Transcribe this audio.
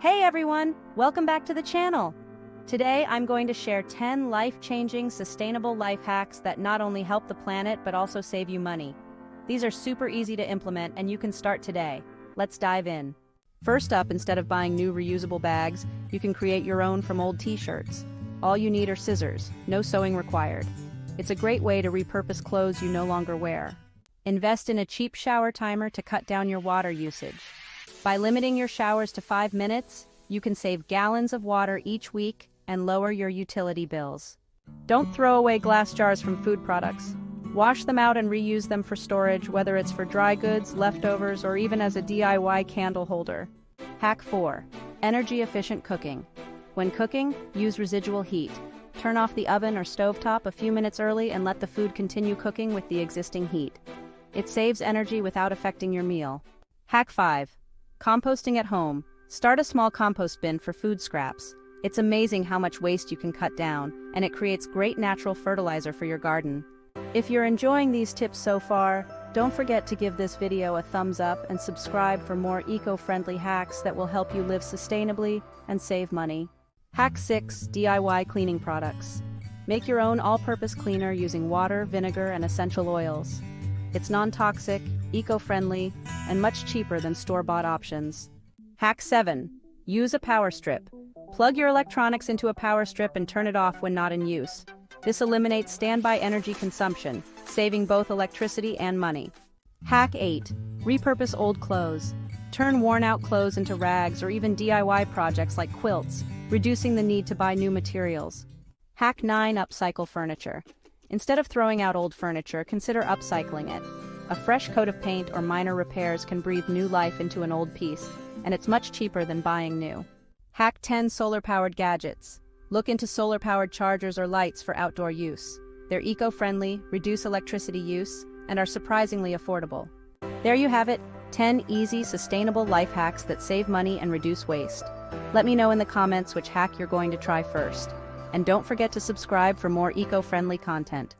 Hey everyone, welcome back to the channel. Today I'm going to share 10 life-changing sustainable life hacks that not only help the planet but also save you money. These are super easy to implement and you can start today. Let's dive in. First up, instead of buying new reusable bags, you can create your own from old t-shirts. All you need are scissors, no sewing required. It's a great way to repurpose clothes you no longer wear. Invest in a cheap shower timer to cut down your water usage. By limiting your showers to 5 minutes, you can save gallons of water each week and lower your utility bills. Don't throw away glass jars from food products. Wash them out and reuse them for storage, whether it's for dry goods, leftovers, or even as a DIY candle holder. Hack 4. Energy-efficient cooking. When cooking, use residual heat. Turn off the oven or stovetop a few minutes early and let the food continue cooking with the existing heat. It saves energy without affecting your meal. Hack 5. Composting at home. Start a small compost bin for food scraps. It's amazing how much waste you can cut down, and it creates great natural fertilizer for your garden. If you're enjoying these tips so far, don't forget to give this video a thumbs up and subscribe for more eco-friendly hacks that will help you live sustainably and save money. Hack 6. DIY cleaning products. Make your own all-purpose cleaner using water, vinegar, and essential oils. It's non-toxic, eco-friendly, and much cheaper than store-bought options. Hack 7. Use a power strip. Plug your electronics into a power strip and turn it off when not in use. This eliminates standby energy consumption, saving both electricity and money. Hack 8. Repurpose old clothes. Turn worn-out clothes into rags or even DIY projects like quilts, reducing the need to buy new materials. Hack 9. Upcycle furniture. Instead of throwing out old furniture, consider upcycling it. A fresh coat of paint or minor repairs can breathe new life into an old piece, and it's much cheaper than buying new. Hack 10. Solar-powered gadgets. Look into solar-powered chargers or lights for outdoor use. They're eco-friendly, reduce electricity use, and are surprisingly affordable. There you have it, 10 easy, sustainable life hacks that save money and reduce waste. Let me know in the comments which hack you're going to try first. And don't forget to subscribe for more eco-friendly content.